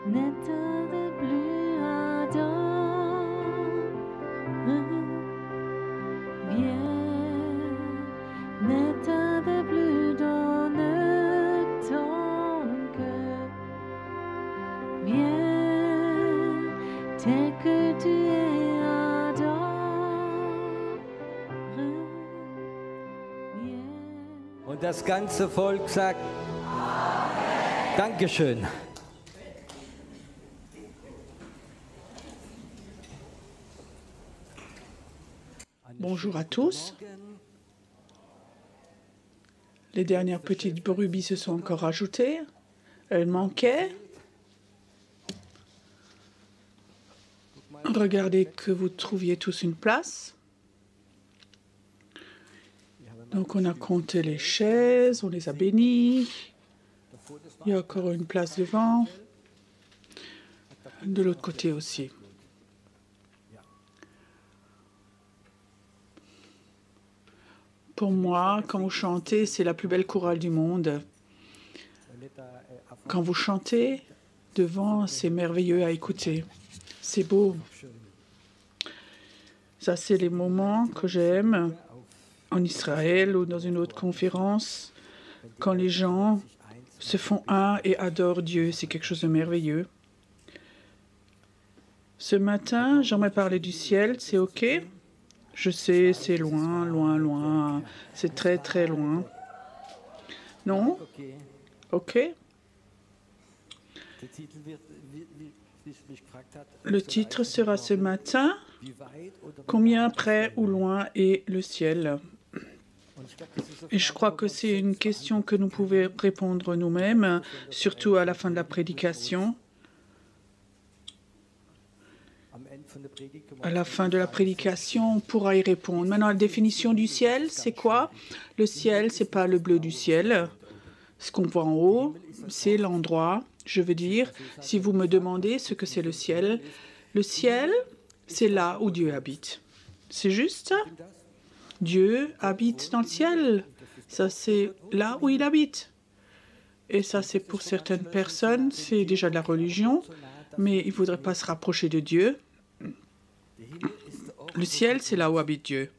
N'état de plus ardent, viens, n'état de plus donne ton cœur, viens, tel que tu es ardent, viens. Und das ganze Volk sagt, Dankeschön. Bonjour à tous. Les dernières petites brebis se sont encore ajoutées. Elles manquaient. Regardez que vous trouviez tous une place. Donc on a compté les chaises, on les a bénies. Il y a encore une place devant. De l'autre côté aussi. Pour moi, quand vous chantez, c'est la plus belle chorale du monde. Quand vous chantez, devant, c'est merveilleux à écouter. C'est beau. Ça, c'est les moments que j'aime en Israël ou dans une autre conférence, quand les gens se font un et adorent Dieu. C'est quelque chose de merveilleux. Ce matin, j'aimerais parler du ciel. C'est OK ? Je sais, c'est loin, loin, loin. C'est très, très loin. Non? OK. Le titre sera ce matin, combien près ou loin est le ciel? Et je crois que c'est une question que nous pouvons répondre nous-mêmes, surtout à la fin de la prédication. À la fin de la prédication, on pourra y répondre. Maintenant, la définition du ciel, c'est quoi? Le ciel, c'est pas le bleu du ciel. Ce qu'on voit en haut, c'est l'endroit. Je veux dire, si vous me demandez ce que c'est le ciel, c'est là où Dieu habite. C'est juste ça? Dieu habite dans le ciel. Ça, c'est là où il habite. Et ça, c'est pour certaines personnes, c'est déjà de la religion, mais ils ne voudraient pas se rapprocher de Dieu. Le ciel, c'est là où habite Dieu.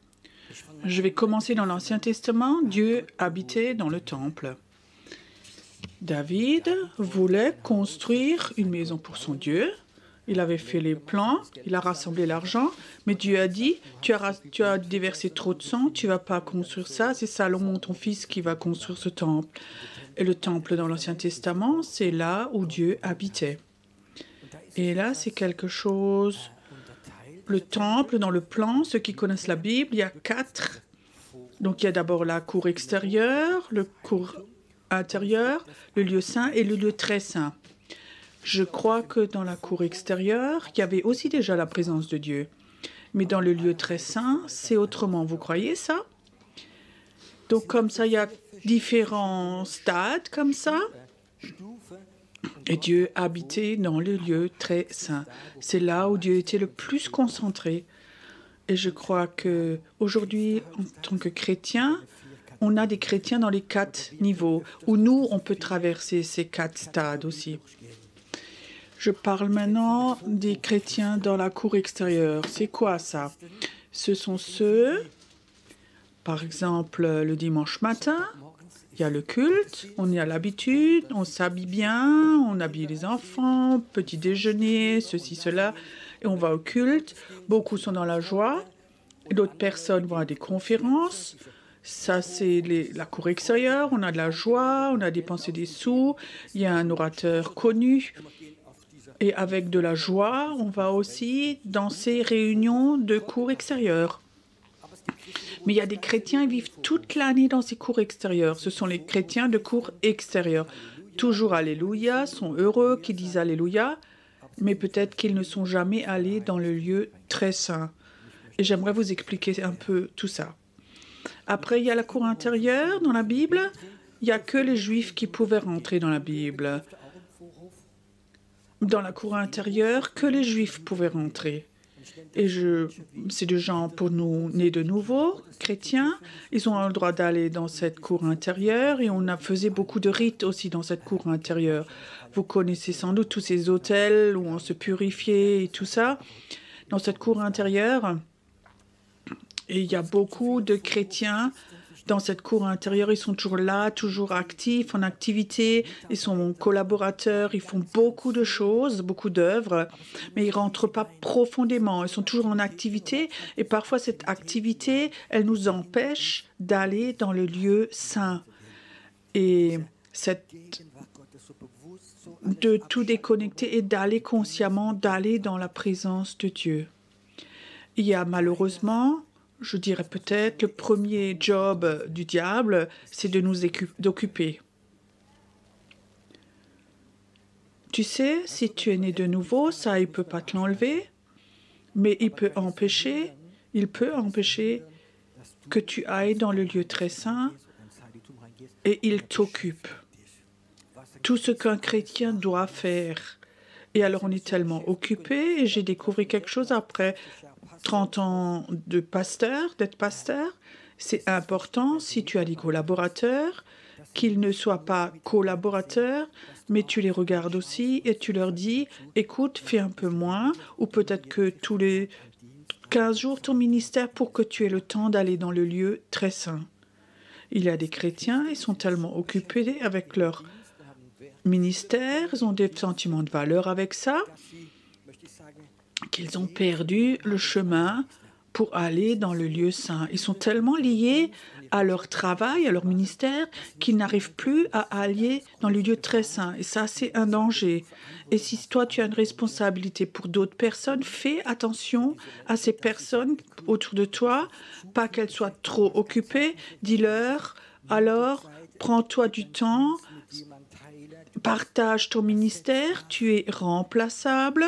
Je vais commencer dans l'Ancien Testament. Dieu habitait dans le temple. David voulait construire une maison pour son Dieu. Il avait fait les plans, il a rassemblé l'argent, mais Dieu a dit, tu as déversé trop de sang, tu ne vas pas construire ça, c'est Salomon, ton fils, qui va construire ce temple. Et le temple dans l'Ancien Testament, c'est là où Dieu habitait. Et là, c'est quelque chose... Le temple, dans le plan, ceux qui connaissent la Bible, il y a 4. Donc, il y a d'abord la cour extérieure, le cour intérieure, le lieu saint et le lieu très saint. Je crois que dans la cour extérieure, il y avait aussi déjà la présence de Dieu. Mais dans le lieu très saint, c'est autrement. Vous croyez ça? Donc, comme ça, il y a différents stades comme ça. Et Dieu habitait dans le lieu très saint. C'est là où Dieu était le plus concentré. Et je crois qu'aujourd'hui, en tant que chrétiens, on a des chrétiens dans les 4 niveaux, où nous, on peut traverser ces 4 stades aussi. Je parle maintenant des chrétiens dans la cour extérieure. C'est quoi ça? Ce sont ceux, par exemple, le dimanche matin, il y a le culte, on y a l'habitude, on s'habille bien, on habille les enfants, petit déjeuner, ceci, cela, et on va au culte. Beaucoup sont dans la joie. D'autres personnes vont à des conférences. Ça, c'est la cour extérieure. On a de la joie, on a dépensé des sous. Il y a un orateur connu. Et avec de la joie, on va aussi dans ces réunions de cour extérieure. Mais il y a des chrétiens qui vivent toute l'année dans ces cours extérieures. Ce sont les chrétiens de cours extérieures. Toujours Alléluia, sont heureux, qui disent Alléluia, mais peut-être qu'ils ne sont jamais allés dans le lieu très saint. Et j'aimerais vous expliquer un peu tout ça. Après, il y a la cour intérieure dans la Bible. Il n'y a que les Juifs qui pouvaient rentrer dans la Bible. Dans la cour intérieure, que les Juifs pouvaient rentrer. c'est des gens pour nous nés de nouveau, chrétiens. Ils ont le droit d'aller dans cette cour intérieure et on a faisait beaucoup de rites aussi dans cette cour intérieure. Vous connaissez sans doute tous ces hôtels où on se purifiait et tout ça. Dans cette cour intérieure, et il y a beaucoup de chrétiens dans cette cour intérieure. Ils sont toujours là, toujours actifs, en activité. Ils sont collaborateurs, ils font beaucoup de choses, beaucoup d'œuvres, mais ils ne rentrent pas profondément. Ils sont toujours en activité et parfois cette activité, elle nous empêche d'aller dans le lieu saint. Et de tout déconnecter et d'aller consciemment, d'aller dans la présence de Dieu. Il y a malheureusement, je dirais peut-être, le premier job du diable, c'est de nous occuper. Tu sais, si tu es né de nouveau, ça, il ne peut pas te l'enlever, mais il peut empêcher que tu ailles dans le lieu très saint et il t'occupe. Tout ce qu'un chrétien doit faire. Et alors, on est tellement occupé, et j'ai découvert quelque chose après 30 ans d'être pasteur. C'est important, si tu as des collaborateurs, qu'ils ne soient pas collaborateurs, mais tu les regardes aussi et tu leur dis, écoute, fais un peu moins, ou peut-être que tous les 15 jours, ton ministère, pour que tu aies le temps d'aller dans le lieu très saint. Il y a des chrétiens, ils sont tellement occupés avec leur ministère, ils ont des sentiments de valeur avec ça, qu'ils ont perdu le chemin pour aller dans le lieu saint. Ils sont tellement liés à leur travail, à leur ministère, qu'ils n'arrivent plus à aller dans le lieu très saint. Et ça, c'est un danger. Et si toi, tu as une responsabilité pour d'autres personnes, fais attention à ces personnes autour de toi, pas qu'elles soient trop occupées. Dis-leur, alors, prends-toi du temps, partage ton ministère, tu es remplaçable.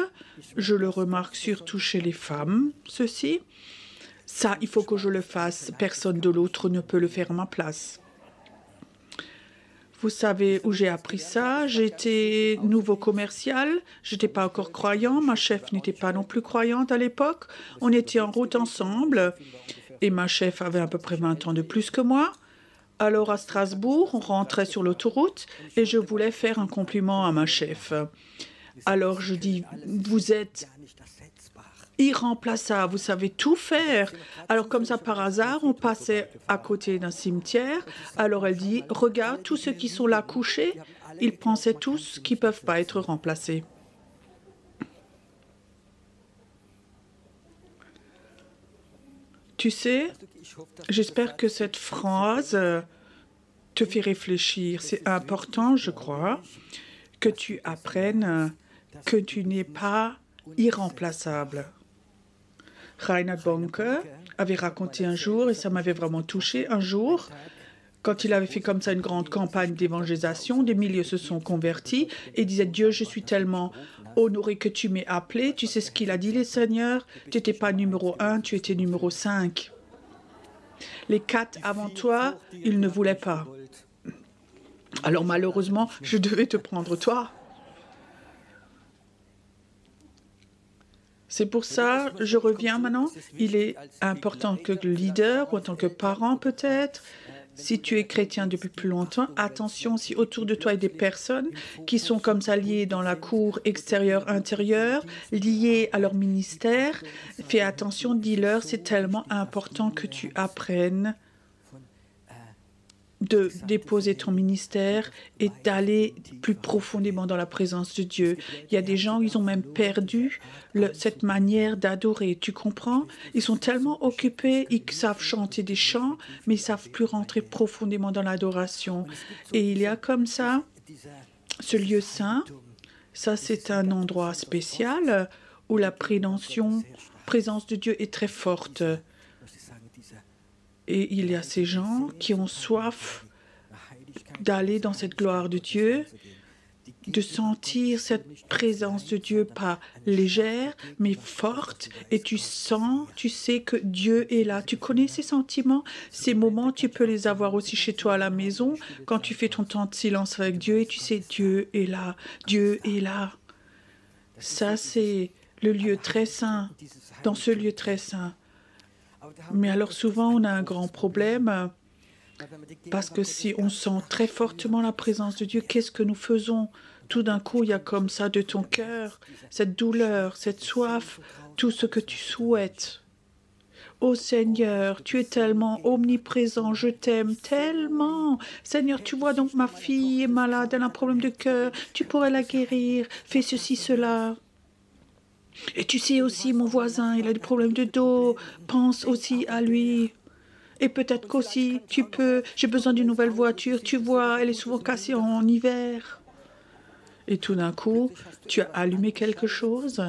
Je le remarque surtout chez les femmes, ceci. Ça, il faut que je le fasse. Personne de l'autre ne peut le faire à ma place. Vous savez où j'ai appris ça? J'étais nouveau commercial. Je n'étais pas encore croyant. Ma chef n'était pas non plus croyante à l'époque. On était en route ensemble. Et ma chef avait à peu près 20 ans de plus que moi. Alors à Strasbourg, on rentrait sur l'autoroute et je voulais faire un compliment à ma chef. Alors je dis, vous êtes irremplaçable, vous savez tout faire. Alors comme ça par hasard, on passait à côté d'un cimetière. Alors elle dit, regarde, tous ceux qui sont là couchés, ils pensaient tous qu'ils ne peuvent pas être remplacés. Tu sais, j'espère que cette phrase te fait réfléchir. C'est important, je crois, que tu apprennes que tu n'es pas irremplaçable. Reinhard Bonke avait raconté un jour, et ça m'avait vraiment touché, un jour, quand il avait fait comme ça une grande campagne d'évangélisation, des milliers se sont convertis et disaient, Dieu, je suis tellement honoré que tu m'aies appelé. Tu sais ce qu'il a dit, les seigneurs? Tu n'étais pas numéro 1, tu étais numéro 5. Les 4 avant toi, ils ne voulaient pas. Alors malheureusement, je devais te prendre toi. C'est pour ça, je reviens maintenant. Il est important que le leader, ou en tant que parent peut-être, si tu es chrétien depuis plus longtemps, attention si autour de toi il y a des personnes qui sont comme ça liées dans la cour extérieure-intérieure, liées à leur ministère. Fais attention, dis-leur, c'est tellement important que tu apprennes de déposer ton ministère et d'aller plus profondément dans la présence de Dieu. Il y a des gens, ils ont même perdu cette manière d'adorer. Tu comprends? Ils sont tellement occupés, ils savent chanter des chants, mais ils ne savent plus rentrer profondément dans l'adoration. Et il y a comme ça, ce lieu saint, ça c'est un endroit spécial où la présence de Dieu est très forte. Et il y a ces gens qui ont soif d'aller dans cette gloire de Dieu, de sentir cette présence de Dieu pas légère, mais forte. Et tu sens, tu sais que Dieu est là. Tu connais ces sentiments, ces moments, tu peux les avoir aussi chez toi à la maison, quand tu fais ton temps de silence avec Dieu et tu sais, Dieu est là, Dieu est là. Ça, c'est le lieu très saint, dans ce lieu très saint. Mais alors souvent, on a un grand problème parce que si on sent très fortement la présence de Dieu, qu'est-ce que nous faisons? Tout d'un coup, il y a comme ça de ton cœur, cette douleur, cette soif, tout ce que tu souhaites. Ô Seigneur, tu es tellement omniprésent, je t'aime tellement. Seigneur, tu vois donc ma fille est malade, elle a un problème de cœur, tu pourrais la guérir, fais ceci, cela. Et tu sais aussi, mon voisin, il a des problèmes de dos, pense aussi à lui. Et peut-être qu'aussi, tu peux, j'ai besoin d'une nouvelle voiture, tu vois, elle est souvent cassée en hiver. Et tout d'un coup, tu as allumé quelque chose,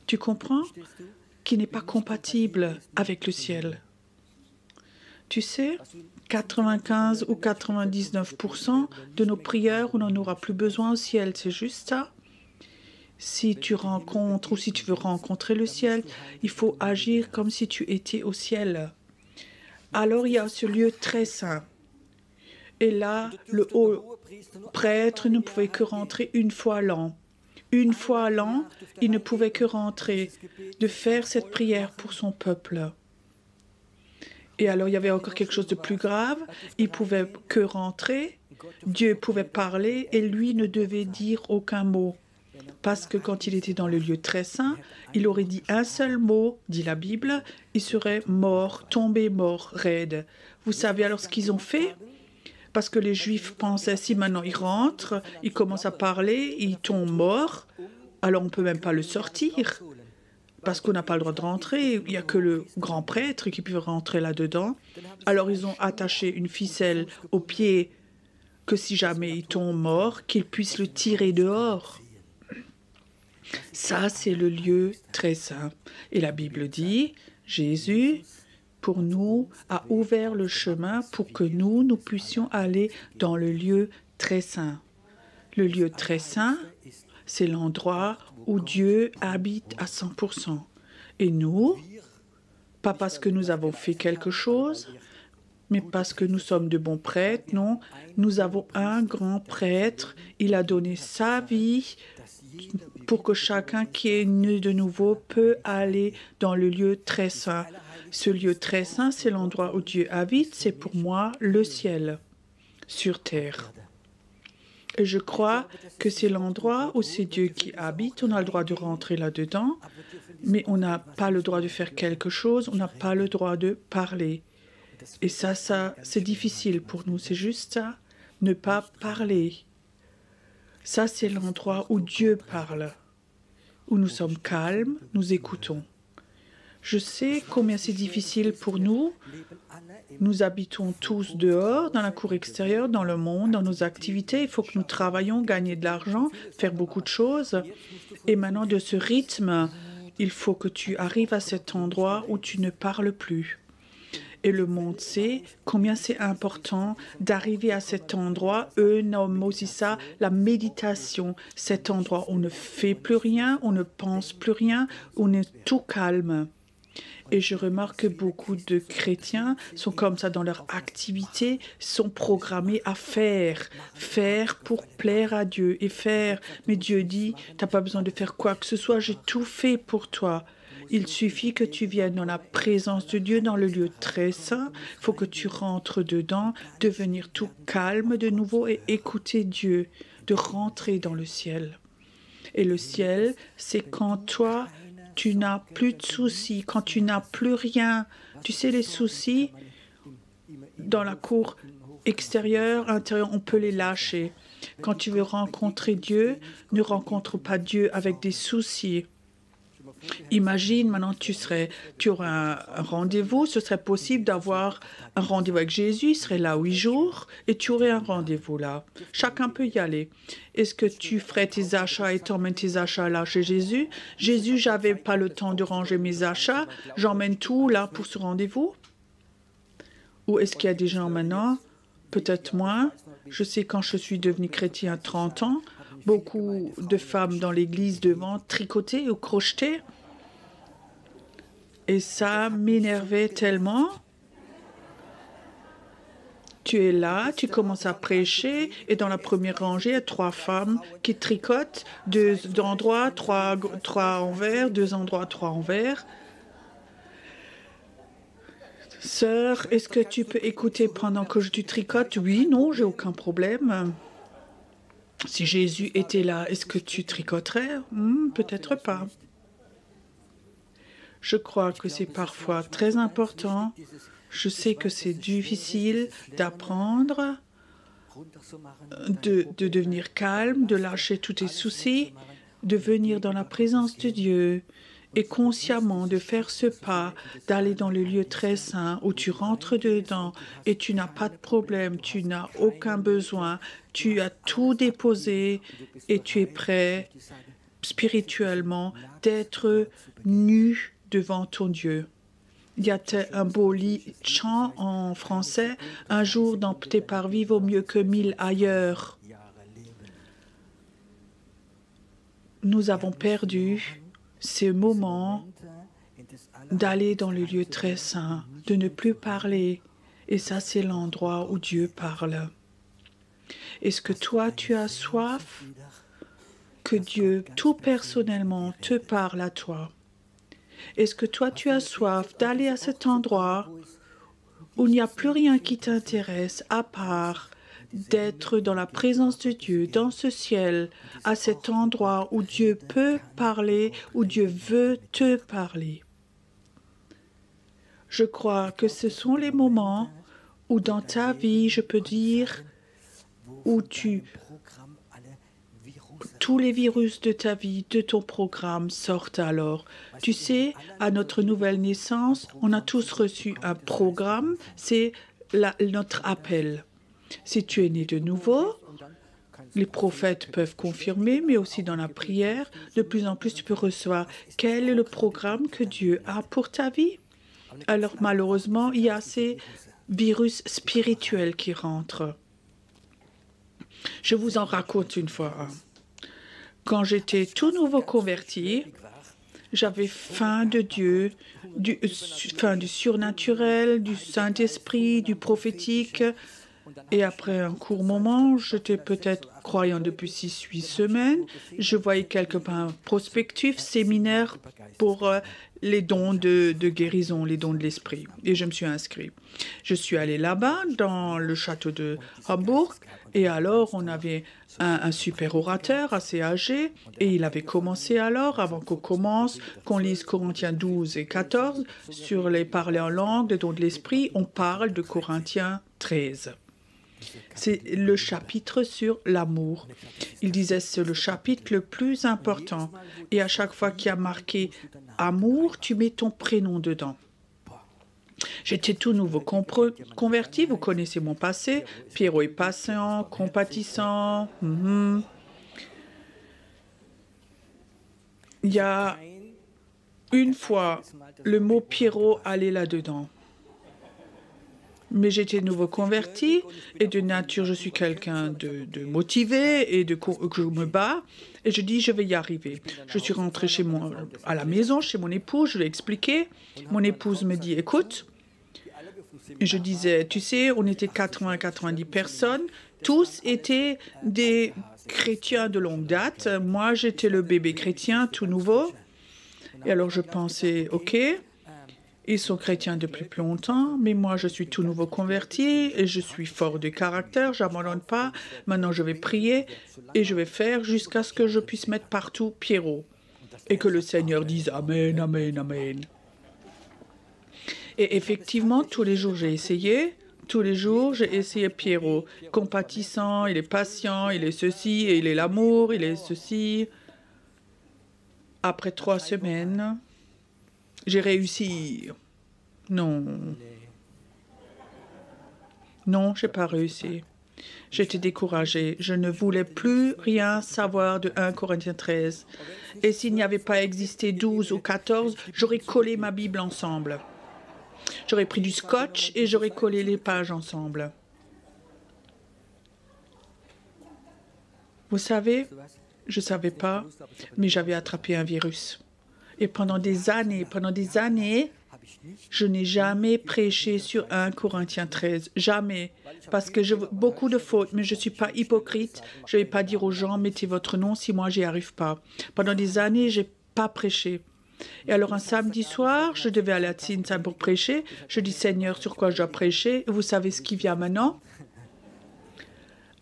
tu comprends, qui n'est pas compatible avec le ciel. Tu sais, 95 ou 99% de nos prières, on n'en aura plus besoin au ciel, c'est juste ça. Si tu rencontres ou si tu veux rencontrer le ciel, il faut agir comme si tu étais au ciel. Alors il y a ce lieu très saint. Et là, le haut prêtre ne pouvait que rentrer une fois l'an. Une fois l'an, il ne pouvait que rentrer, de faire cette prière pour son peuple. Et alors il y avait encore quelque chose de plus grave, il pouvait que rentrer, Dieu pouvait parler et lui ne devait dire aucun mot. Parce que quand il était dans le lieu très saint, il aurait dit un seul mot, dit la Bible, il serait mort, tombé mort, raide. Vous savez alors ce qu'ils ont fait? Parce que les Juifs pensaient, si maintenant il rentre, il commence à parler, il tombe mort, alors on ne peut même pas le sortir. Parce qu'on n'a pas le droit de rentrer, il n'y a que le grand prêtre qui peut rentrer là-dedans. Alors ils ont attaché une ficelle au pied, que si jamais il tombe mort, qu'ils puissent le tirer dehors. Ça, c'est le lieu très saint. Et la Bible dit, Jésus, pour nous, a ouvert le chemin pour que nous puissions aller dans le lieu très saint. Le lieu très saint, c'est l'endroit où Dieu habite à 100%. Et nous, pas parce que nous avons fait quelque chose, mais parce que nous sommes de bons prêtres, non. Nous avons un grand prêtre, il a donné sa vie pour que chacun qui est né de nouveau peut aller dans le lieu très saint. Ce lieu très saint, c'est l'endroit où Dieu habite, c'est pour moi le ciel sur terre. Et je crois que c'est l'endroit où c'est Dieu qui habite, on a le droit de rentrer là-dedans, mais on n'a pas le droit de faire quelque chose, on n'a pas le droit de parler. Et ça, c'est difficile pour nous, c'est juste ça, ne pas parler. Ça, c'est l'endroit où Dieu parle, où nous sommes calmes, nous écoutons. Je sais combien c'est difficile pour nous. Nous habitons tous dehors, dans la cour extérieure, dans le monde, dans nos activités. Il faut que nous travaillions, gagner de l'argent, faire beaucoup de choses. Et maintenant, de ce rythme, il faut que tu arrives à cet endroit où tu ne parles plus. Et le monde sait combien c'est important d'arriver à cet endroit. Eux nomment aussi ça la méditation. Cet endroit où on ne fait plus rien, on ne pense plus rien, on est tout calme. Et je remarque que beaucoup de chrétiens sont comme ça dans leur activité, sont programmés à faire pour plaire à Dieu et faire. Mais Dieu dit, tu n'as pas besoin de faire quoi que ce soit, j'ai tout fait pour toi. Il suffit que tu viennes dans la présence de Dieu, dans le lieu très saint. Il faut que tu rentres dedans, devenir tout calme de nouveau et écouter Dieu, de rentrer dans le ciel. Et le ciel, c'est quand toi, tu n'as plus de soucis, quand tu n'as plus rien. Tu sais, les soucis, dans la cour extérieure, intérieure, on peut les lâcher. Quand tu veux rencontrer Dieu, ne rencontre pas Dieu avec des soucis. Imagine, maintenant, tu aurais un rendez-vous, ce serait possible d'avoir un rendez-vous avec Jésus, il serait là 8 jours, et tu aurais un rendez-vous là. Chacun peut y aller. Est-ce que tu ferais tes achats et t'emmènes tes achats là chez Jésus? Jésus, j'avais pas le temps de ranger mes achats, j'emmène tout là pour ce rendez-vous? Ou est-ce qu'il y a des gens maintenant, peut-être moins, je sais quand je suis devenue chrétien à 30 ans, beaucoup de femmes dans l'église devant tricoter ou crocheter. Et ça m'énervait tellement. Tu es là, tu commences à prêcher et dans la première rangée, il y a 3 femmes qui tricotent, 2 endroits, 3 envers, 2 endroits, 3 envers. Sœur, est-ce que tu peux écouter pendant que tu tricotes? Oui, non, j'ai aucun problème. Si Jésus était là, est-ce que tu tricoterais? Peut-être pas. Je crois que c'est parfois très important. Je sais que c'est difficile d'apprendre, de devenir calme, de lâcher tous tes soucis, de venir dans la présence de Dieu et consciemment de faire ce pas, d'aller dans le lieu très saint où tu rentres dedans et tu n'as pas de problème, tu n'as aucun besoin, tu as tout déposé et tu es prêt spirituellement d'être nu devant ton Dieu. Il y a un beau chant en français, un jour dans tes parvis vaut mieux que 1000 ailleurs. Nous avons perdu ce moment d'aller dans le lieu très saint, de ne plus parler. Et ça, c'est l'endroit où Dieu parle. Est-ce que toi, tu as soif que Dieu, tout personnellement, te parle à toi? Est-ce que toi, tu as soif d'aller à cet endroit où il n'y a plus rien qui t'intéresse à part d'être dans la présence de Dieu, dans ce ciel, à cet endroit où Dieu peut parler, où Dieu veut te parler? Je crois que ce sont les moments où dans ta vie, je peux dire, où tous les virus de ta vie, de ton programme sortent alors. Tu sais, à notre nouvelle naissance, on a tous reçu un programme, c'est notre appel. Si tu es né de nouveau, les prophètes peuvent confirmer, mais aussi dans la prière, de plus en plus tu peux recevoir quel est le programme que Dieu a pour ta vie. Alors malheureusement, il y a ces virus spirituels qui rentrent. Je vous en raconte une fois. Quand j'étais tout nouveau converti, j'avais faim de Dieu, faim du surnaturel, du Saint-Esprit, du prophétique. Et après un court moment, j'étais peut-être croyant depuis 6-8 semaines. Je voyais quelque part un prospectus, séminaire pour les dons de guérison, les dons de l'esprit. Et je me suis inscrit. Je suis allé là-bas, dans le château de Hambourg. Et alors, on avait un super orateur assez âgé. Et il avait commencé alors, avant qu'on commence, qu'on lise Corinthiens 12 et 14, sur les parler en langue, les dons de l'esprit. On parle de Corinthiens 13. C'est le chapitre sur l'amour. Il disait c'est le chapitre le plus important. Et à chaque fois qu'il y a marqué amour, tu mets ton prénom dedans. J'étais tout nouveau converti, vous connaissez mon passé. Pierrot est patient, compatissant. Il y a une fois, le mot Pierrot allait là-dedans. Mais j'étais nouveau converti et de nature, je suis quelqu'un de motivé et que je me bats. Et je dis, je vais y arriver. Je suis rentrée à la maison, chez mon épouse, je lui ai expliqué. Mon épouse me dit, écoute, et je disais, tu sais, on était 80-90 personnes. Tous étaient des chrétiens de longue date. Moi, j'étais le bébé chrétien tout nouveau. Et alors, je pensais, OK. Ils sont chrétiens depuis plus longtemps, mais moi, je suis tout nouveau converti et je suis fort de caractère, je n'abandonne pas. Maintenant, je vais prier et je vais faire jusqu'à ce que je puisse mettre partout Pierrot et que le Seigneur dise Amen, Amen, Amen. Et effectivement, tous les jours, j'ai essayé. Tous les jours, j'ai essayé Pierrot. Compatissant, il est patient, il est ceci, et il est l'amour, il est ceci. Après 3 semaines... j'ai réussi. Non. Non, j'ai pas réussi. J'étais découragée. Je ne voulais plus rien savoir de 1 Corinthiens 13. Et s'il n'y avait pas existé 12 ou 14, j'aurais collé ma Bible ensemble. J'aurais pris du scotch et j'aurais collé les pages ensemble. Vous savez, je ne savais pas, mais j'avais attrapé un virus. Et pendant des années, Je n'ai jamais prêché sur 1 Corinthiens 13, jamais, parce que j'ai beaucoup de fautes, mais je ne suis pas hypocrite. Je ne vais pas dire aux gens, mettez votre nom si moi, j'y arrive pas. Pendant des années, je n'ai pas prêché. Et alors, un samedi soir, je devais aller à Tsinsheim pour prêcher. Je dis, Seigneur, sur quoi je dois prêcher? Vous savez ce qui vient maintenant?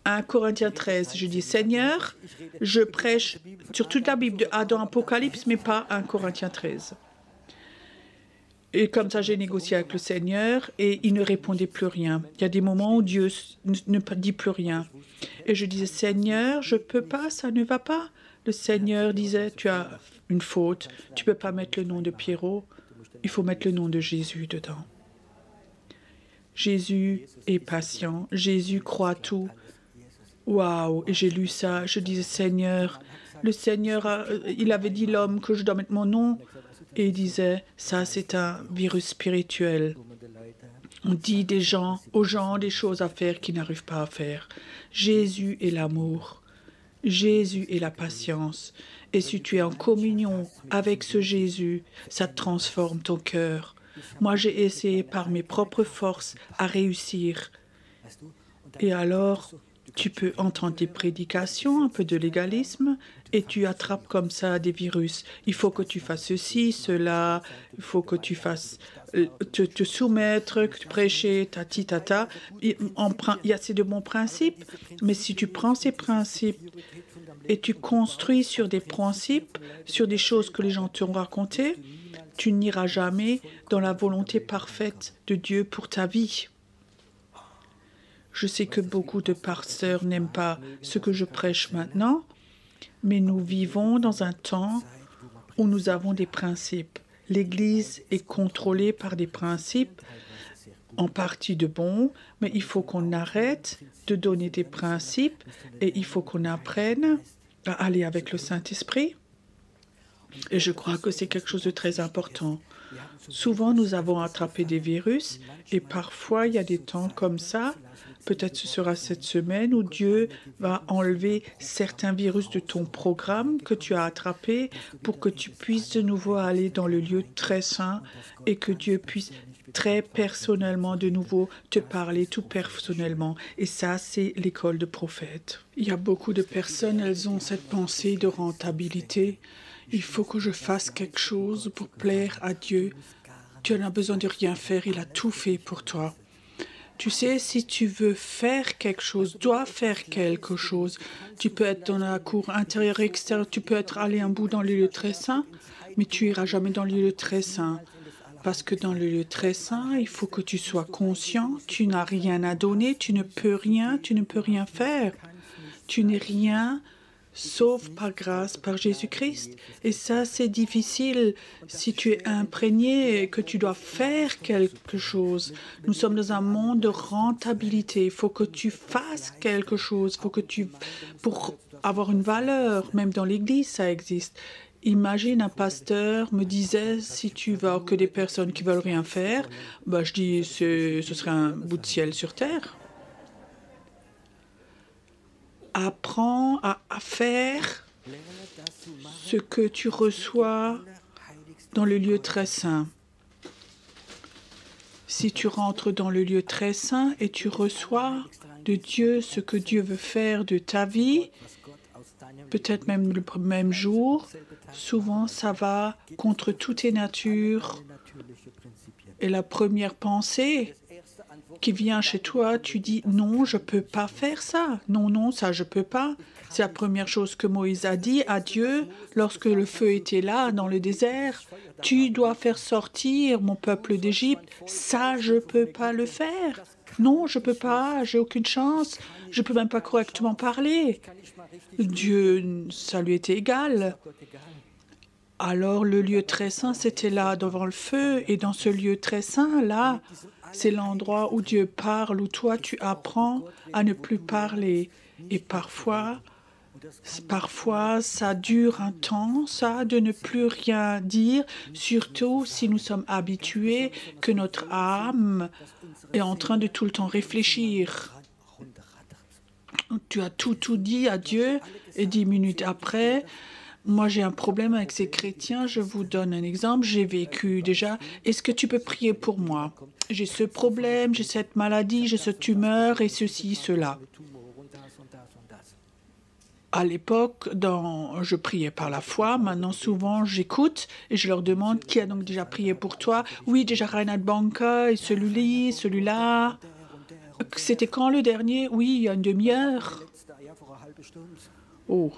1 Corinthiens 13, je dis, Seigneur, je prêche sur toute la Bible, de Adam à Apocalypse, mais pas 1 Corinthiens 13. Et comme ça, j'ai négocié avec le Seigneur et il ne répondait plus rien. Il y a des moments où Dieu ne dit plus rien. Et je disais, Seigneur, je ne peux pas, ça ne va pas. Le Seigneur disait, tu as une faute, tu ne peux pas mettre le nom de Pierrot, il faut mettre le nom de Jésus dedans. Jésus est patient, Jésus croit tout. Waouh! Et j'ai lu ça, je disais, Seigneur, le Seigneur, il avait dit l'homme que je dois mettre mon nom. Et il disait, ça c'est un virus spirituel. On dit aux gens des choses à faire qu'ils n'arrivent pas à faire. Jésus est l'amour. Jésus est la patience. Et si tu es en communion avec ce Jésus, ça transforme ton cœur. Moi, j'ai essayé par mes propres forces à réussir. Et alors, tu peux entendre des prédications, un peu de légalisme, et tu attrapes comme ça des virus. Il faut que tu fasses ceci, cela, il faut que tu fasses te soumettre, que tu prêches, tati, tata. Il y a ces de bons principes, mais si tu prends ces principes et tu construis sur des principes, sur des choses que les gens t'ont racontées, tu n'iras jamais dans la volonté parfaite de Dieu pour ta vie. Je sais que beaucoup de pasteurs n'aiment pas ce que je prêche maintenant, mais nous vivons dans un temps où nous avons des principes. L'Église est contrôlée par des principes, en partie de bons, mais il faut qu'on arrête de donner des principes et il faut qu'on apprenne à aller avec le Saint-Esprit. Et je crois que c'est quelque chose de très important. Souvent, nous avons attrapé des virus et parfois, il y a des temps comme ça. Peut-être ce sera cette semaine où Dieu va enlever certains virus de ton programme que tu as attrapé pour que tu puisses de nouveau aller dans le lieu très saint et que Dieu puisse très personnellement de nouveau te parler tout personnellement. Et ça, c'est l'école de prophète. Il y a beaucoup de personnes, elles ont cette pensée de rentabilité. Il faut que je fasse quelque chose pour plaire à Dieu. Tu n'as besoin de rien faire, il a tout fait pour toi. Tu sais, si tu veux faire quelque chose, dois faire quelque chose. Tu peux être dans la cour intérieure, extérieure, tu peux être allé un bout dans le lieu très saint, mais tu iras jamais dans le lieu très saint. Parce que dans le lieu très saint, il faut que tu sois conscient, tu n'as rien à donner, tu ne peux rien faire. Tu n'es rien sauf par grâce, par Jésus-Christ. Et ça, c'est difficile si tu es imprégné et que tu dois faire quelque chose. Nous sommes dans un monde de rentabilité. Il faut que tu fasses quelque chose. Il faut que pour avoir une valeur, même dans l'Église, ça existe. Imagine un pasteur me disait, si tu vas que des personnes qui veulent rien faire, je dis, ce serait un bout de ciel sur terre. Apprends à faire ce que tu reçois dans le lieu très saint. Si tu rentres dans le lieu très saint et tu reçois de Dieu ce que Dieu veut faire de ta vie, peut-être même le même jour, souvent ça va contre toutes tes natures. Et la première pensée qui vient chez toi, tu dis « Non, je ne peux pas faire ça. Non, ça, je ne peux pas. » C'est la première chose que Moïse a dit à Dieu lorsque le feu était là, dans le désert. « Tu dois faire sortir mon peuple d'Égypte. Ça, je ne peux pas le faire. Non, je ne peux pas, j'ai aucune chance. Je ne peux même pas correctement parler. » Dieu, ça lui était égal. Alors le lieu très saint, c'était là devant le feu. Et dans ce lieu très saint, là, c'est l'endroit où Dieu parle, où toi, tu apprends à ne plus parler. Et parfois, ça dure un temps, ça, de ne plus rien dire, surtout si nous sommes habitués que notre âme est en train de tout le temps réfléchir. Tu as tout dit à Dieu et 10 minutes après, Moi, j'ai un problème avec ces chrétiens. Je vous donne un exemple. J'ai vécu déjà. Est-ce que tu peux prier pour moi? J'ai ce problème, j'ai cette maladie, j'ai cette tumeur et ceci, cela. À l'époque, je priais par la foi. Maintenant, souvent, j'écoute et je leur demande qui a donc déjà prié pour toi. Oui, déjà Reinhard Banka et celui-là. C'était quand le dernier? Oui, il y a une demi-heure. Oh,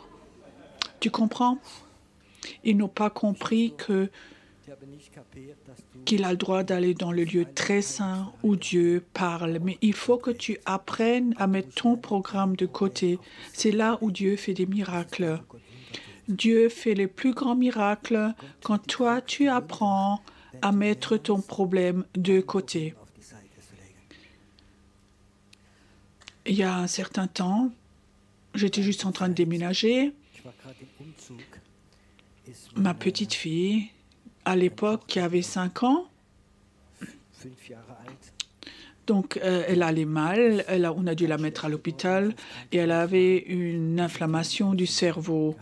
tu comprends? Ils n'ont pas compris qu'il a le droit d'aller dans le lieu très saint où Dieu parle. Mais il faut que tu apprennes à mettre ton programme de côté. C'est là où Dieu fait des miracles. Dieu fait les plus grands miracles quand toi, tu apprends à mettre ton problème de côté. Il y a un certain temps, j'étais juste en train de déménager. Ma petite fille, à l'époque, qui avait 5 ans, donc elle allait mal, on a dû la mettre à l'hôpital et elle avait une inflammation du cerveau.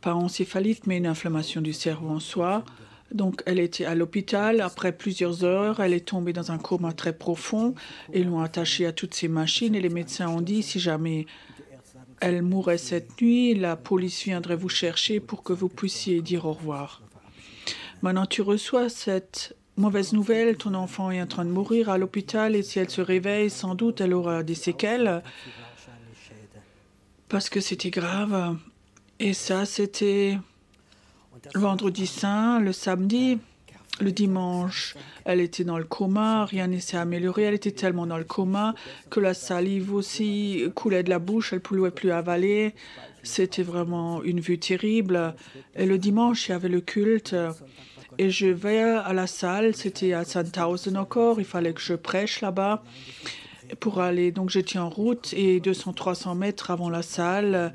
Pas encéphalite, mais une inflammation du cerveau en soi. Donc elle était à l'hôpital. Après plusieurs heures, elle est tombée dans un coma très profond. Ils l'ont attachée à toutes ces machines et les médecins ont dit si jamais elle mourait cette nuit, la police viendrait vous chercher pour que vous puissiez dire au revoir. Maintenant, tu reçois cette mauvaise nouvelle, ton enfant est en train de mourir à l'hôpital et si elle se réveille, sans doute, elle aura des séquelles parce que c'était grave. Et ça, c'était le vendredi saint, le samedi. Le dimanche, elle était dans le coma, rien ne s'est amélioré. Elle était tellement dans le coma que la salive aussi coulait de la bouche, elle ne pouvait plus avaler. C'était vraiment une vue terrible. Et le dimanche, il y avait le culte. Et je vais à la salle, c'était à Sandhausen encore, il fallait que je prêche là-bas pour aller. Donc j'étais en route et 200-300 mètres avant la salle,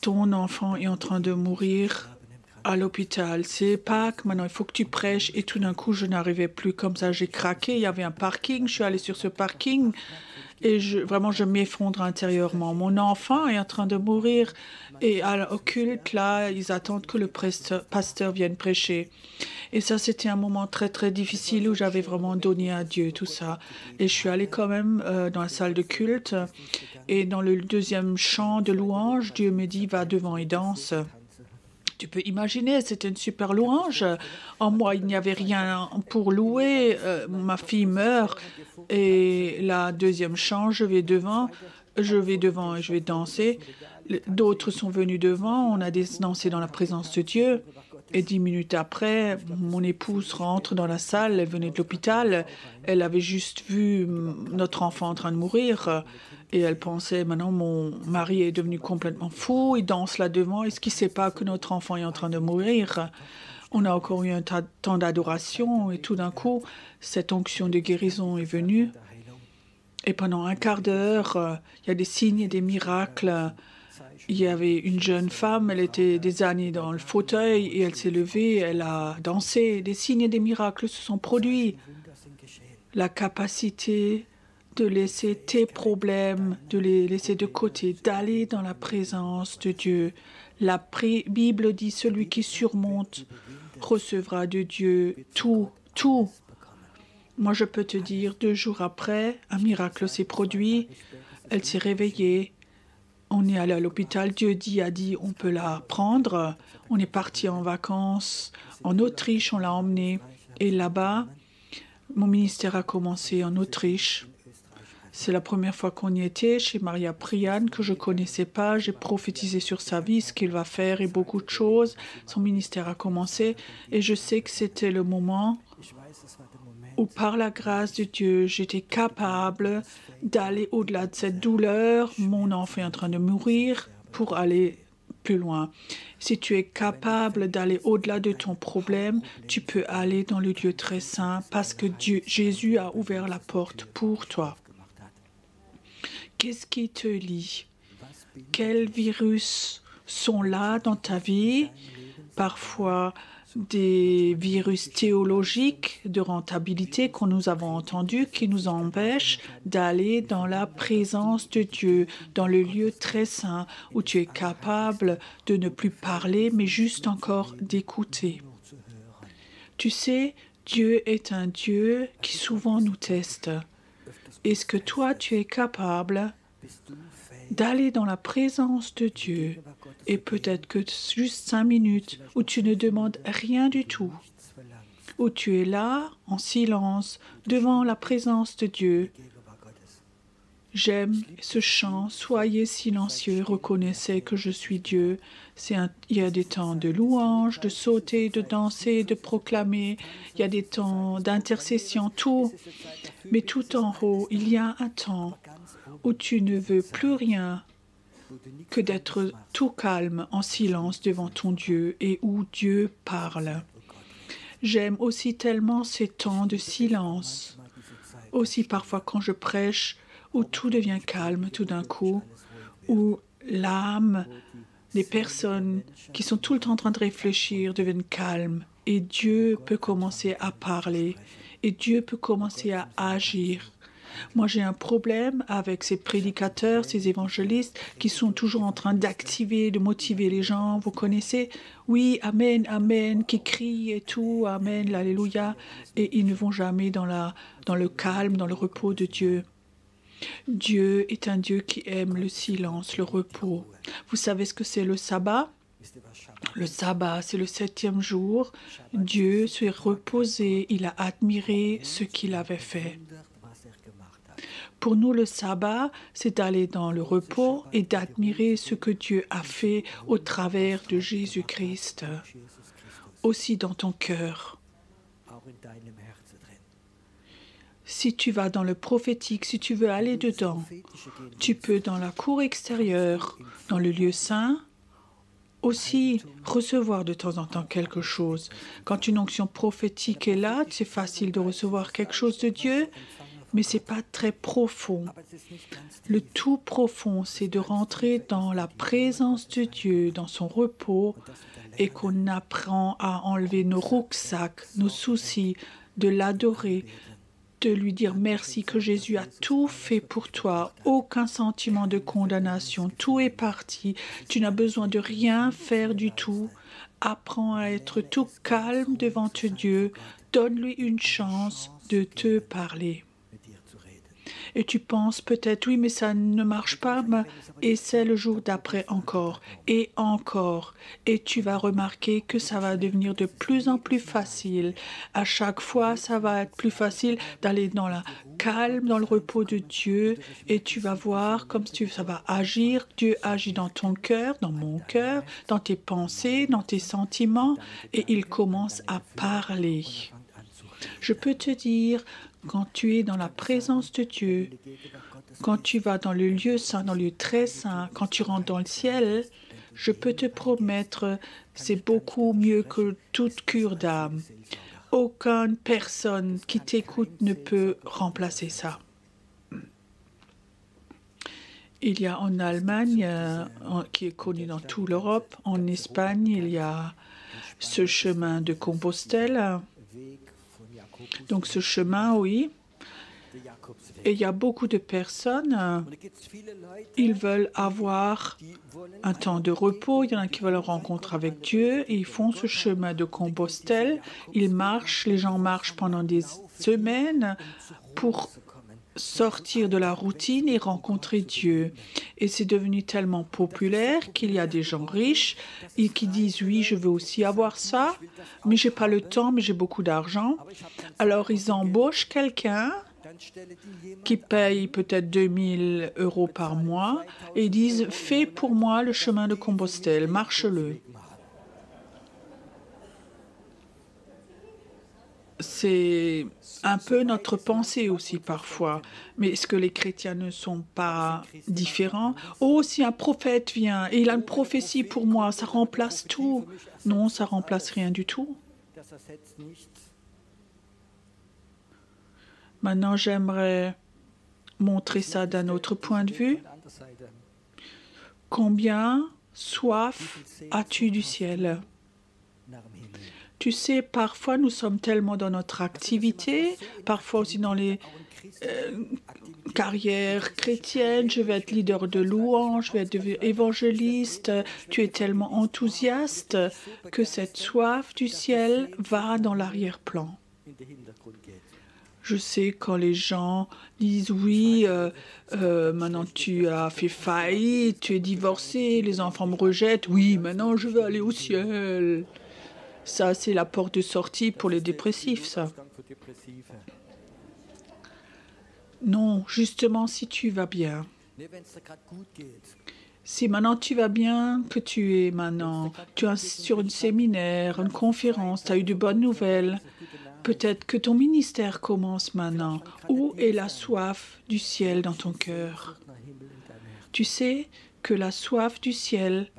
ton enfant est en train de mourir à l'hôpital. C'est Pâques, maintenant il faut que tu prêches. Et tout d'un coup, je n'arrivais plus comme ça. J'ai craqué, il y avait un parking, je suis allée sur ce parking et vraiment, je m'effondre intérieurement. Mon enfant est en train de mourir et au culte, là, ils attendent que le pasteur vienne prêcher. Et ça, c'était un moment très, très difficile où j'avais vraiment donné à Dieu tout ça. Et je suis allée quand même dans la salle de culte et dans le deuxième chant de louange, Dieu me dit, va devant et danse. Tu peux imaginer, c'était une super louange. En moi, il n'y avait rien pour louer. Ma fille meurt. Et la deuxième chant, je vais devant et je vais danser. D'autres sont venus devant. On a dansé dans la présence de Dieu. Et 10 minutes après, mon épouse rentre dans la salle. Elle venait de l'hôpital. Elle avait juste vu notre enfant en train de mourir. Et elle pensait, maintenant, mon mari est devenu complètement fou, il danse là devant, est-ce qu'il ne sait pas que notre enfant est en train de mourir? On a encore eu un temps d'adoration et tout d'un coup, cette onction de guérison est venue. Et pendant un quart d'heure, il y a des signes et des miracles. Il y avait une jeune femme, elle était des années dans le fauteuil et elle s'est levée, elle a dansé. Des signes et des miracles se sont produits. La capacité de laisser tes problèmes, de les laisser de côté, d'aller dans la présence de Dieu. La Bible dit, celui qui surmonte recevra de Dieu tout, tout. Moi, je peux te dire, 2 jours après, un miracle s'est produit. Elle s'est réveillée. On est allé à l'hôpital. Dieu a dit, on peut la prendre. On est parti en vacances en Autriche, on l'a emmenée. Et là-bas, mon ministère a commencé en Autriche. C'est la première fois qu'on y était, chez Maria Prian, que je ne connaissais pas. J'ai prophétisé sur sa vie, ce qu'il va faire et beaucoup de choses. Son ministère a commencé et je sais que c'était le moment où, par la grâce de Dieu, j'étais capable d'aller au-delà de cette douleur. Mon enfant est en train de mourir pour aller plus loin. Si tu es capable d'aller au-delà de ton problème, tu peux aller dans le lieu très saint parce que Jésus a ouvert la porte pour toi. Qu'est-ce qui te lie? Quels virus sont là dans ta vie? Parfois, des virus théologiques de rentabilité que nous avons entendus qui nous empêchent d'aller dans la présence de Dieu, dans le lieu très saint où tu es capable de ne plus parler, mais juste encore d'écouter. Tu sais, Dieu est un Dieu qui souvent nous teste. Est-ce que toi, tu es capable d'aller dans la présence de Dieu et peut-être que juste 5 minutes où tu ne demandes rien du tout, où tu es là en silence devant la présence de Dieu. J'aime ce chant, soyez silencieux, reconnaissez que je suis Dieu. Il y a des temps de louange, de sauter, de danser, de proclamer, il y a des temps d'intercession, tout. Mais tout en haut, il y a un temps où tu ne veux plus rien que d'être tout calme, en silence devant ton Dieu et où Dieu parle. J'aime aussi tellement ces temps de silence. Aussi parfois quand je prêche, où tout devient calme tout d'un coup, où l'âme des personnes qui sont tout le temps en train de réfléchir deviennent calmes et Dieu peut commencer à parler et Dieu peut commencer à agir. Moi, j'ai un problème avec ces prédicateurs, ces évangélistes qui sont toujours en train d'activer, de motiver les gens. Vous connaissez? Oui, Amen, Amen, qui crient et tout, Amen, Alléluia. Et ils ne vont jamais dans le calme, dans le repos de Dieu. Dieu est un Dieu qui aime le silence, le repos. Vous savez ce que c'est le sabbat? Le sabbat, c'est le 7e jour. Dieu s'est reposé, il a admiré ce qu'il avait fait. Pour nous, le sabbat, c'est d'aller dans le repos et d'admirer ce que Dieu a fait au travers de Jésus-Christ, aussi dans ton cœur. Si tu vas dans le prophétique, si tu veux aller dedans, tu peux dans la cour extérieure, dans le lieu saint, aussi recevoir de temps en temps quelque chose. Quand une onction prophétique est là, c'est facile de recevoir quelque chose de Dieu, mais ce n'est pas très profond. Le tout profond, c'est de rentrer dans la présence de Dieu, dans son repos, et qu'on apprend à enlever nos rucksacks, nos soucis, de l'adorer, de lui dire merci que Jésus a tout fait pour toi, aucun sentiment de condamnation, tout est parti, tu n'as besoin de rien faire du tout. Apprends à être tout calme devant Dieu, donne-lui une chance de te parler. Et tu penses peut-être, oui, mais ça ne marche pas, et c'est le jour d'après encore, et encore. Et tu vas remarquer que ça va devenir de plus en plus facile. À chaque fois, ça va être plus facile d'aller dans la calme, dans le repos de Dieu, et tu vas voir comme ça va agir. Dieu agit dans ton cœur, dans mon cœur, dans tes pensées, dans tes sentiments, et il commence à parler. Je peux te dire, quand tu es dans la présence de Dieu, quand tu vas dans le lieu saint, dans le lieu très saint, quand tu rentres dans le ciel, je peux te promettre, c'est beaucoup mieux que toute cure d'âme. Aucune personne qui t'écoute ne peut remplacer ça. Il y a en Allemagne, qui est connu dans toute l'Europe, en Espagne, il y a ce chemin de Compostelle. Donc ce chemin, oui. Et il y a beaucoup de personnes, ils veulent avoir un temps de repos, il y en a qui veulent rencontrer avec Dieu, et ils font ce chemin de Compostelle. Ils marchent, les gens marchent pendant des semaines pour sortir de la routine et rencontrer Dieu. Et c'est devenu tellement populaire qu'il y a des gens riches et qui disent oui, je veux aussi avoir ça, mais j'ai pas le temps, mais j'ai beaucoup d'argent. Alors ils embauchent quelqu'un qui paye peut-être 2000 € par mois et ils disent fais pour moi le chemin de Compostelle, marche-le. C'est un peu notre pensée aussi parfois. Mais est-ce que les chrétiens ne sont pas différents? Oh, si un prophète vient et il a une prophétie pour moi, ça remplace tout. Non, ça remplace rien du tout. Maintenant, j'aimerais montrer ça d'un autre point de vue. Combien soif as-tu du ciel? Tu sais, parfois nous sommes tellement dans notre activité, parfois aussi dans les carrières chrétiennes, je vais être leader de louange, je vais être évangéliste, tu es tellement enthousiaste que cette soif du ciel va dans l'arrière-plan. Je sais quand les gens disent oui, maintenant tu as fait faillite, tu es divorcé, les enfants me rejettent, oui, maintenant je veux aller au ciel. Ça, c'est la porte de sortie pour les dépressifs, ça. Non, justement, si tu vas bien. Si maintenant tu vas bien, que tu es maintenant, tu es sur un séminaire, une conférence, tu as eu de bonnes nouvelles, peut-être que ton ministère commence maintenant. Où est la soif du ciel dans ton cœur? Tu sais que la soif du ciel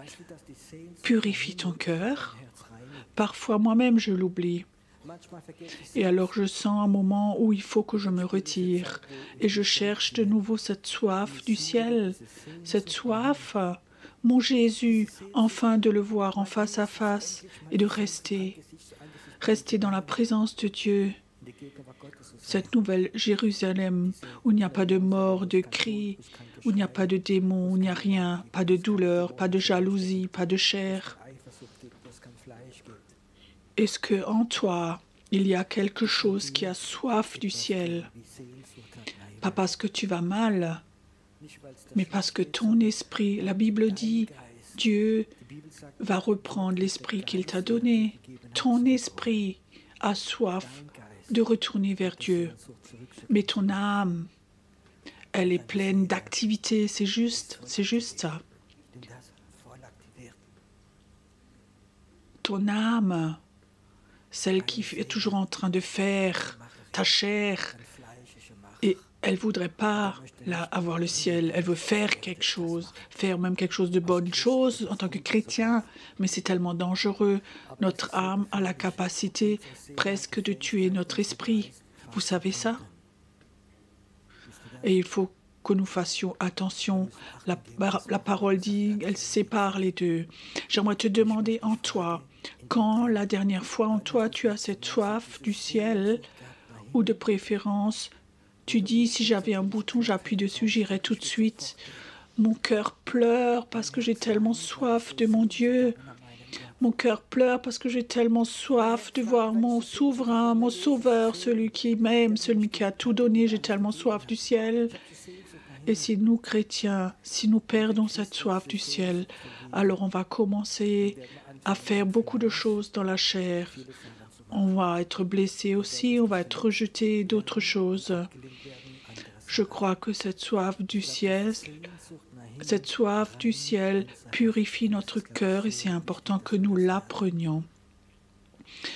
purifie ton cœur. Parfois moi-même je l'oublie. Et alors je sens un moment où il faut que je me retire. Et je cherche de nouveau cette soif du ciel. Cette soif, mon Jésus, enfin de le voir en face à face et de rester. Rester dans la présence de Dieu. Cette nouvelle Jérusalem où il n'y a pas de mort, de cris, où il n'y a pas de démons, où il n'y a rien, pas de douleur, pas de jalousie, pas de chair. Est-ce que en toi, il y a quelque chose qui a soif du ciel? Pas parce que tu vas mal, mais parce que ton esprit, la Bible dit, Dieu va reprendre l'esprit qu'il t'a donné. Ton esprit a soif de retourner vers Dieu. Mais ton âme, elle est pleine d'activité, c'est juste ça. Ton âme, celle qui est toujours en train de faire, ta chair, et elle ne voudrait pas avoir le ciel, elle veut faire quelque chose de bonne chose en tant que chrétien, mais c'est tellement dangereux. Notre âme a la capacité presque de tuer notre esprit. Vous savez ça? Et il faut que nous fassions attention. La parole dit, elle sépare les deux. J'aimerais te demander en toi, quand la dernière fois en toi tu as cette soif du ciel, ou de préférence, tu dis, si j'avais un bouton, j'appuie dessus, j'irais tout de suite. Mon cœur pleure parce que j'ai tellement soif de mon Dieu. Mon cœur pleure parce que j'ai tellement soif de voir mon souverain, mon sauveur, celui qui m'aime, celui qui a tout donné. J'ai tellement soif du ciel. Et si nous, chrétiens, si nous perdons cette soif du ciel, alors on va commencer à faire beaucoup de choses dans la chair. On va être blessé aussi, on va être rejeté, d'autres choses. Je crois que cette soif du ciel purifie notre cœur et c'est important que nous l'apprenions.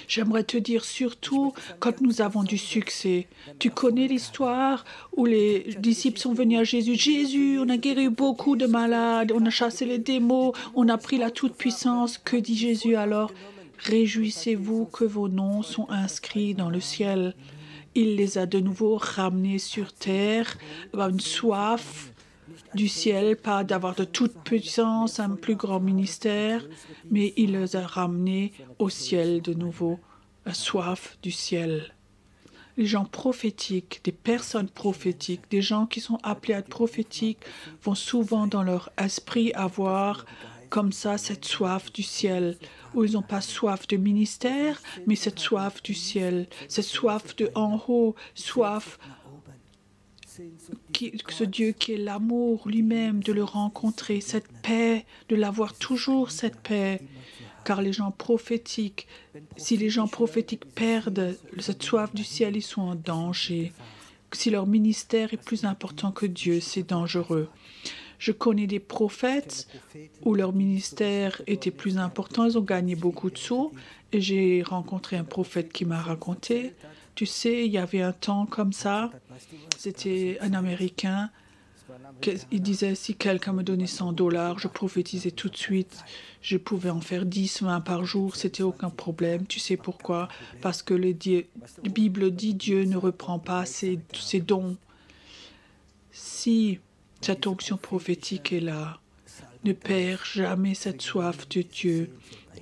J'aimerais te dire surtout quand nous avons du succès. Tu connais l'histoire où les disciples sont venus à Jésus. Jésus, on a guéri beaucoup de malades, on a chassé les démons, on a pris la toute-puissance. Que dit Jésus alors? Réjouissez-vous que vos noms sont inscrits dans le ciel. Il les a de nouveau ramenés sur terre, une soif du ciel, pas d'avoir de toute puissance, un plus grand ministère, mais il les a ramenés au ciel de nouveau, la soif du ciel. Les gens prophétiques, des personnes prophétiques, des gens qui sont appelés à être prophétiques, vont souvent dans leur esprit avoir comme ça cette soif du ciel, où ils n'ont pas soif de ministère, mais cette soif du ciel, cette soif de en haut, soif ce Dieu qui est l'amour lui-même, de le rencontrer, cette paix, de l'avoir toujours cette paix. Car les gens prophétiques, si les gens prophétiques perdent cette soif du ciel, ils sont en danger. Si leur ministère est plus important que Dieu, c'est dangereux. Je connais des prophètes où leur ministère était plus important, ils ont gagné beaucoup de sous. Et j'ai rencontré un prophète qui m'a raconté, tu sais, il y avait un temps comme ça, c'était un Américain, il disait, si quelqu'un me donnait $100, je prophétisais tout de suite, je pouvais en faire 10, 20 par jour, c'était aucun problème. Tu sais pourquoi? Parce que la Bible dit, Dieu ne reprend pas ses dons. Si cette onction prophétique est là, Ne perds jamais cette soif de Dieu.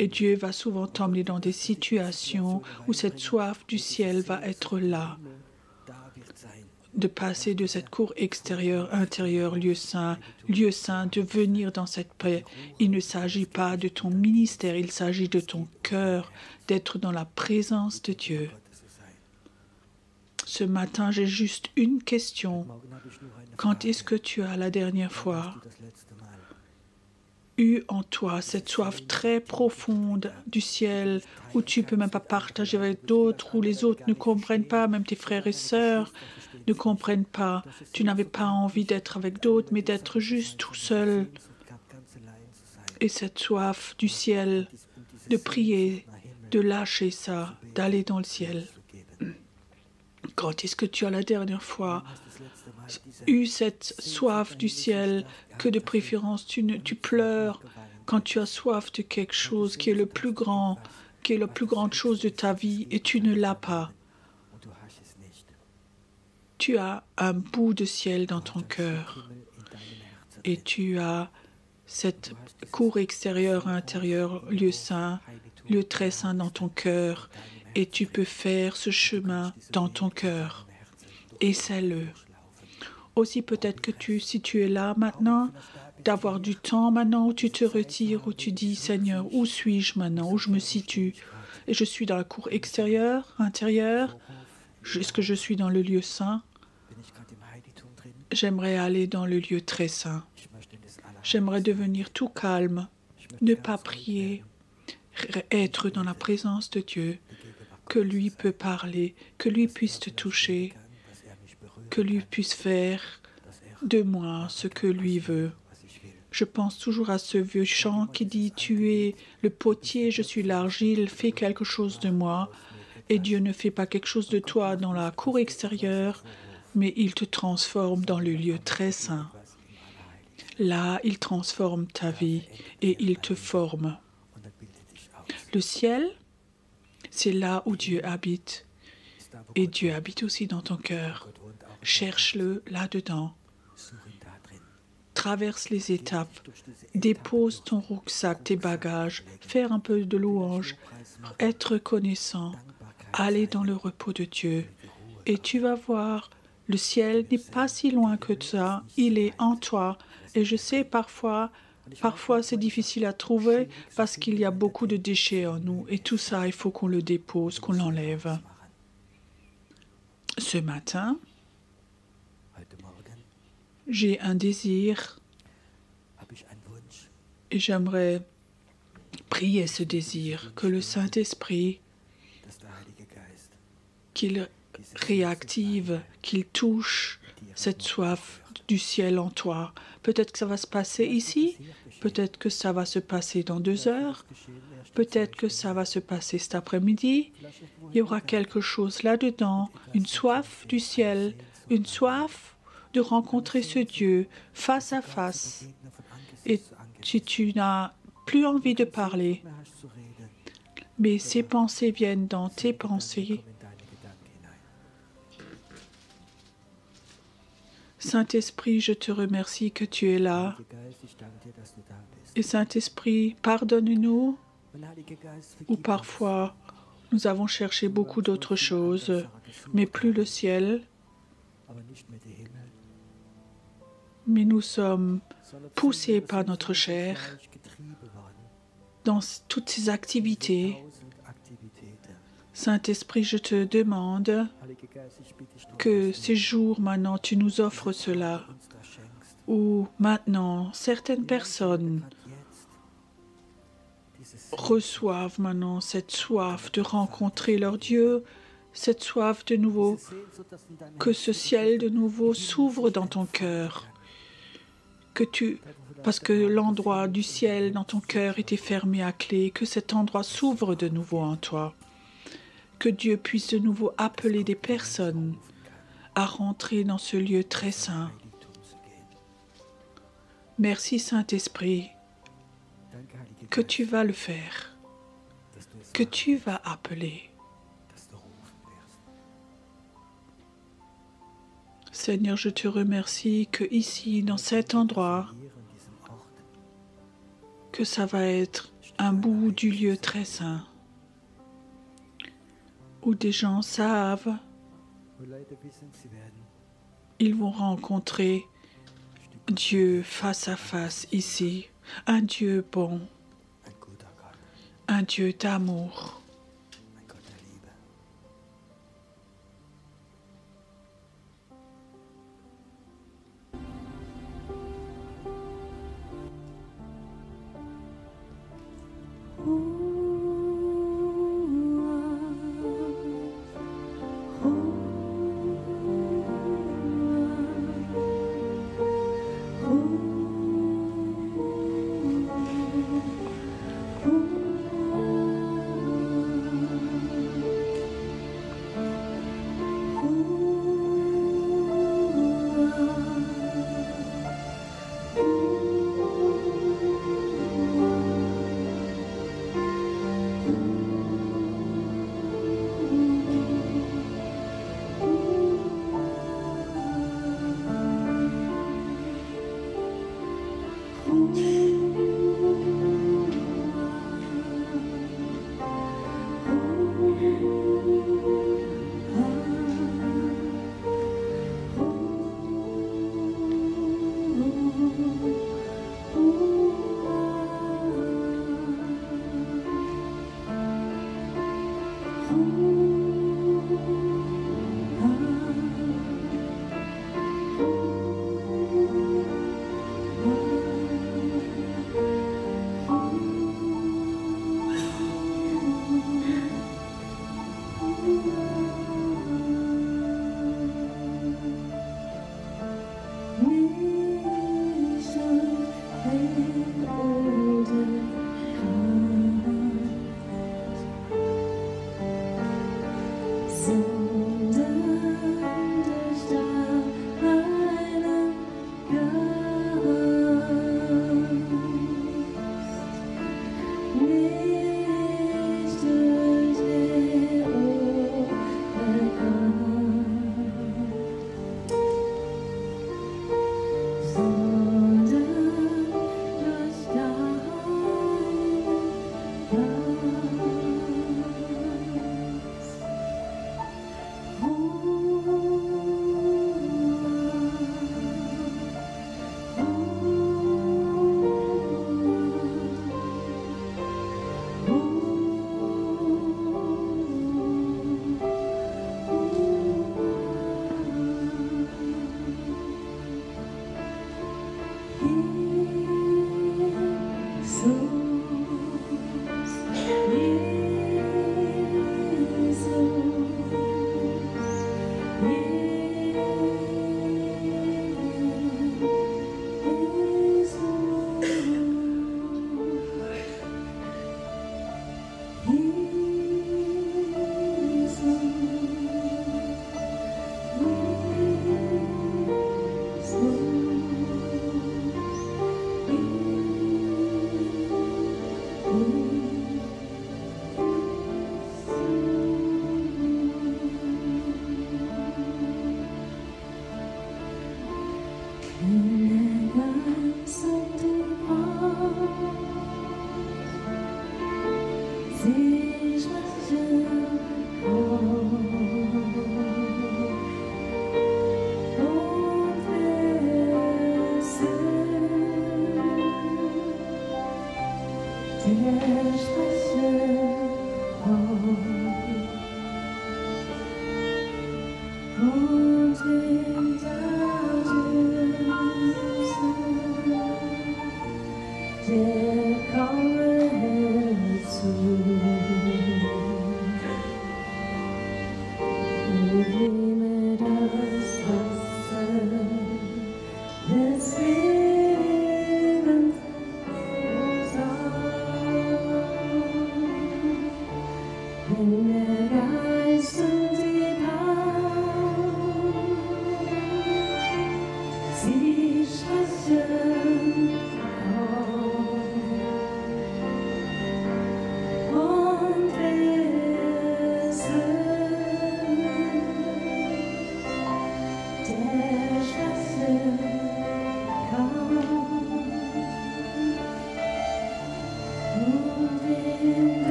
Et Dieu va souvent t'emmener dans des situations où cette soif du ciel va être là. De passer de cette cour extérieure, intérieure, lieu saint, de venir dans cette paix. Il ne s'agit pas de ton ministère, il s'agit de ton cœur, d'être dans la présence de Dieu. Ce matin, j'ai juste une question. Quand est-ce que tu as la dernière fois eu en toi cette soif très profonde du ciel où tu ne peux même pas partager avec d'autres, où les autres ne comprennent pas, même tes frères et sœurs ne comprennent pas. Tu n'avais pas envie d'être avec d'autres, mais d'être juste tout seul. Et cette soif du ciel, de prier, de lâcher ça, d'aller dans le ciel. Quand est-ce que tu as la dernière fois eu cette soif du ciel, que de préférence tu pleures quand tu as soif de quelque chose qui est le plus grand, qui est la plus grande chose de ta vie et tu ne l'as pas. Tu as un bout de ciel dans ton cœur et tu as cette cour extérieure, intérieure, lieu saint, lieu très saint dans ton cœur et tu peux faire ce chemin dans ton cœur. Essaie-le. Aussi peut-être que si tu es là maintenant, d'avoir du temps maintenant où tu te retires, où tu dis « Seigneur, où suis-je maintenant, où je me situe ?» Et je suis dans la cour extérieure, intérieure. Est-ce que je suis dans le lieu saint? J'aimerais aller dans le lieu très saint. J'aimerais devenir tout calme, ne pas prier, être dans la présence de Dieu, que lui peut parler, que lui puisse te toucher, que lui puisse faire de moi ce que lui veut. Je pense toujours à ce vieux chant qui dit « Tu es le potier, je suis l'argile, fais quelque chose de moi. » Et Dieu ne fait pas quelque chose de toi dans la cour extérieure, mais il te transforme dans le lieu très saint. Là, il transforme ta vie et il te forme. Le ciel, c'est là où Dieu habite. Et Dieu habite aussi dans ton cœur. Cherche-le là-dedans. Traverse les étapes. Dépose ton rucksack, tes bagages. Faire un peu de louange. Être reconnaissant. Aller dans le repos de Dieu. Et tu vas voir, le ciel n'est pas si loin que ça. Il est en toi. Et je sais parfois c'est difficile à trouver parce qu'il y a beaucoup de déchets en nous. Et tout ça, il faut qu'on le dépose, qu'on l'enlève. Ce matin, j'ai un désir et j'aimerais prier ce désir, que le Saint-Esprit, qu'il réactive, qu'il touche cette soif du ciel en toi. Peut-être que ça va se passer ici, peut-être que ça va se passer dans 2 heures, peut-être que ça va se passer cet après-midi. Il y aura quelque chose là-dedans, une soif du ciel, une soif de rencontrer ce Dieu face à face. Et si tu n'as plus envie de parler, mais ces pensées viennent dans tes pensées, Saint-Esprit, je te remercie que tu es là. Et Saint-Esprit, pardonne-nous, où parfois nous avons cherché beaucoup d'autres choses, mais plus le ciel. Mais nous sommes poussés par notre chair dans toutes ces activités. Saint-Esprit, je te demande que ces jours maintenant, tu nous offres cela, où maintenant, certaines personnes reçoivent maintenant cette soif de rencontrer leur Dieu, cette soif de nouveau, que ce ciel de nouveau s'ouvre dans ton cœur, parce que l'endroit du ciel dans ton cœur était fermé à clé, que cet endroit s'ouvre de nouveau en toi, que Dieu puisse de nouveau appeler des personnes à rentrer dans ce lieu très saint. Merci Saint-Esprit, que tu vas le faire, que tu vas appeler. Seigneur, je te remercie que ici, dans cet endroit, que ça va être un bout du lieu très saint, où des gens savent, ils vont rencontrer Dieu face à face ici, un Dieu bon, un Dieu d'amour. Roses